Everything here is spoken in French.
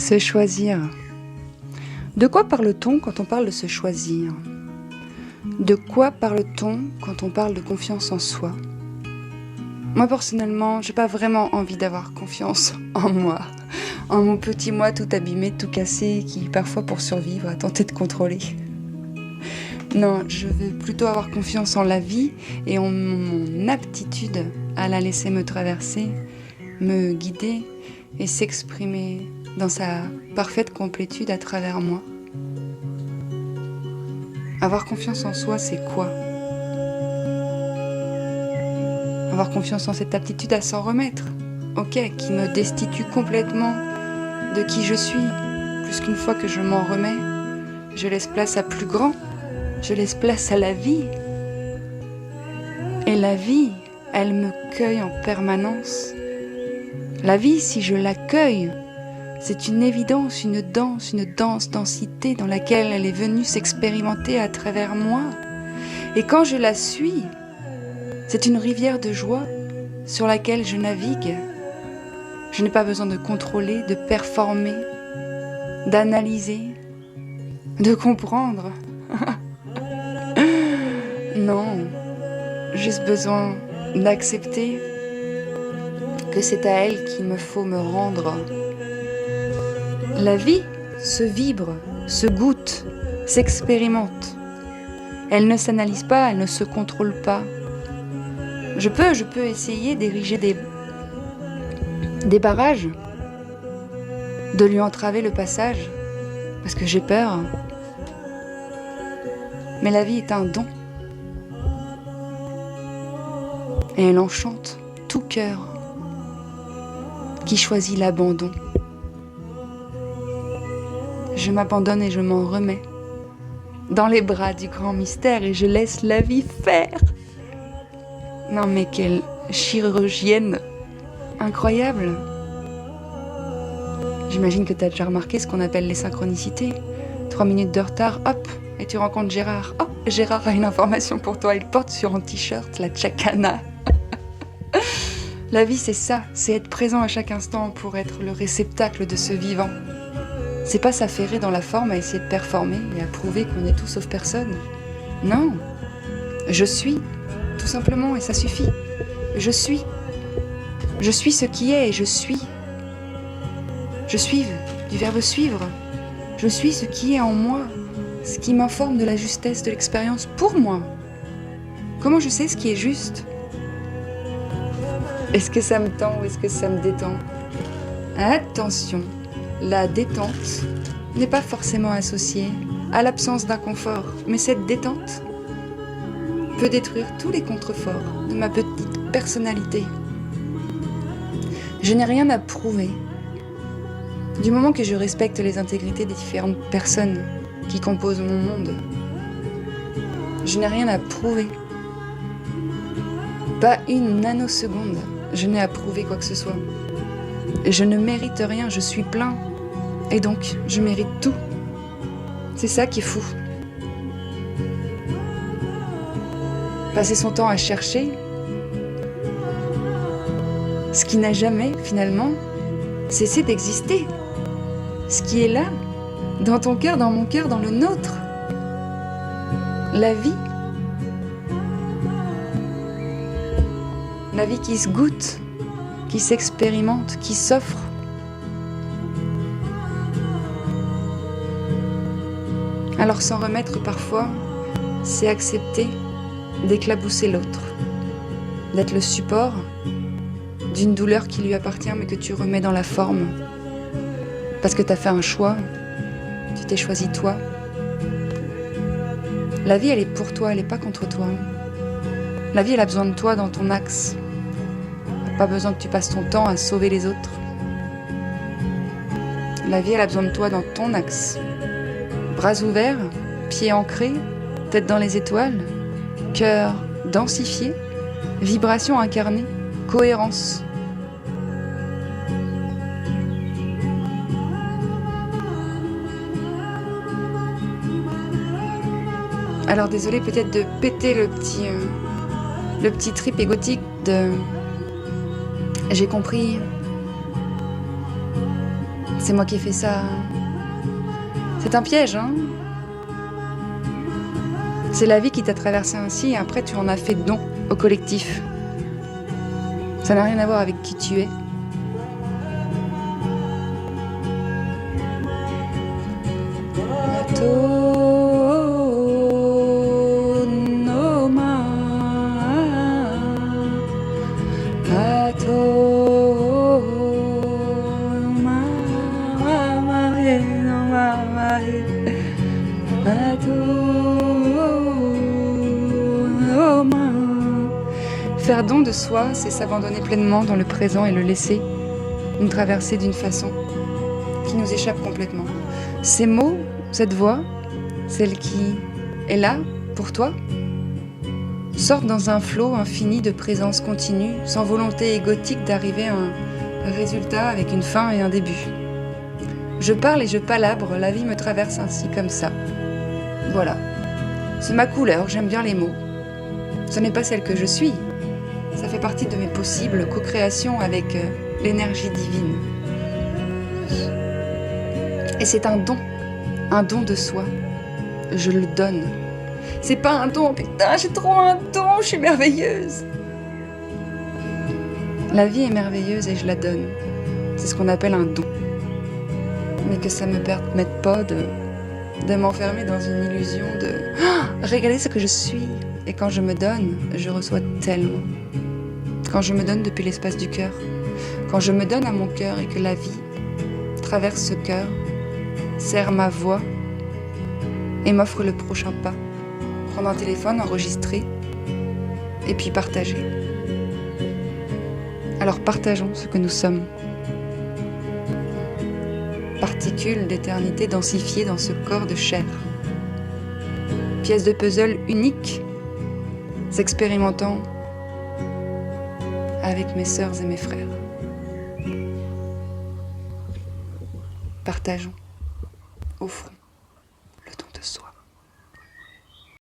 Se choisir. De quoi parle-t-on quand on parle de se choisir? De quoi parle-t-on quand on parle de confiance en soi? Moi personnellement, j'ai pas vraiment envie d'avoir confiance en moi, en mon petit moi tout abîmé, tout cassé, qui parfois pour survivre a tenté de contrôler. Non, je veux plutôt avoir confiance en la vie et en mon aptitude à la laisser me traverser, me guider et s'exprimer dans sa parfaite complétude à travers moi. Avoir confiance en soi, c'est quoi? Avoir confiance en cette aptitude à s'en remettre, ok, qui me destitue complètement de qui je suis. Plus qu'une fois que je m'en remets, je laisse place à plus grand, je laisse place à la vie. Et la vie, elle me cueille en permanence. La vie, si je l'accueille, c'est une évidence, une dense densité dans laquelle elle est venue s'expérimenter à travers moi. Et quand je la suis, c'est une rivière de joie sur laquelle je navigue. Je n'ai pas besoin de contrôler, de performer, d'analyser, de comprendre. Non, juste besoin d'accepter que c'est à elle qu'il me faut me rendre. La vie se vibre, se goûte, s'expérimente. Elle ne s'analyse pas, elle ne se contrôle pas. Je peux essayer d'ériger des barrages, de lui entraver le passage, parce que j'ai peur. Mais la vie est un don. Et elle enchante tout cœur qui choisit l'abandon. Je m'abandonne et je m'en remets dans les bras du grand mystère et je laisse la vie faire. Non mais quelle chirurgienne incroyable. J'imagine que tu as déjà remarqué ce qu'on appelle les synchronicités. 3 minutes de retard, hop, et tu rencontres Gérard. Oh, Gérard a une information pour toi, il porte sur un t-shirt la tchakana. La vie c'est ça, c'est être présent à chaque instant pour être le réceptacle de ce vivant. C'est pas s'affairer dans la forme à essayer de performer et à prouver qu'on est tout sauf personne. Non, je suis, tout simplement, et ça suffit. Je suis. Je suis ce qui est et je suis. Je suis du verbe suivre. Je suis ce qui est en moi, ce qui m'informe de la justesse de l'expérience pour moi. Comment je sais ce qui est juste? Est-ce que ça me tend ou est-ce que ça me détend? Attention, la détente n'est pas forcément associée à l'absence d'inconfort, mais cette détente peut détruire tous les contreforts de ma petite personnalité. Je n'ai rien à prouver. Du moment que je respecte les intégrités des différentes personnes qui composent mon monde, je n'ai rien à prouver. Pas une nanoseconde, je n'ai à prouver quoi que ce soit. Je ne mérite rien, je suis plein. Et donc, je mérite tout. C'est ça qui est fou. Passer son temps à chercher ce qui n'a jamais, finalement, cessé d'exister. Ce qui est là, dans ton cœur, dans mon cœur, dans le nôtre. La vie. La vie qui se goûte, qui s'expérimente, qui s'offre. Alors s'en remettre parfois, c'est accepter d'éclabousser l'autre, d'être le support d'une douleur qui lui appartient mais que tu remets dans la forme. Parce que tu as fait un choix, tu t'es choisi toi. La vie elle est pour toi, elle n'est pas contre toi. La vie elle a besoin de toi dans ton axe. Elle n'a pas besoin que tu passes ton temps à sauver les autres. La vie elle a besoin de toi dans ton axe. Bras ouverts, pieds ancrés, tête dans les étoiles, cœur densifié, vibration incarnée, cohérence. Alors désolé peut-être de péter le petit trip égotique de... J'ai compris C'est moi qui ai fait ça. C'est un piège, hein? C'est la vie qui t'a traversé ainsi et après tu en as fait don au collectif. Ça n'a rien à voir avec qui tu es. Faire don de soi, c'est s'abandonner pleinement dans le présent et le laisser nous traverser d'une façon qui nous échappe complètement. Ces mots, cette voix, celle qui est là pour toi, sortent dans un flot infini de présence continue, sans volonté égotique d'arriver à un résultat avec une fin et un début. Je parle et je palabre, la vie me traverse ainsi, comme ça. Voilà. C'est ma couleur, j'aime bien les mots. Ce n'est pas celle que je suis. Ça fait partie de mes possibles co-créations avec l'énergie divine. Et c'est un don de soi. Je le donne. C'est pas un don, putain, j'ai trop un don, je suis merveilleuse. La vie est merveilleuse et je la donne. C'est ce qu'on appelle un don. Mais que ça me permette pas de m'enfermer dans une illusion de « Regardez ce que je suis !» Et quand je me donne, je reçois tellement. Quand je me donne depuis l'espace du cœur, quand je me donne à mon cœur et que la vie traverse ce cœur, serre ma voix et m'offre le prochain pas. Prendre un téléphone, enregistrer et puis partager. Alors partageons ce que nous sommes. Particules d'éternité densifiées dans ce corps de chair. Pièce de puzzle unique, s'expérimentant avec mes sœurs et mes frères. Partageons, offrons.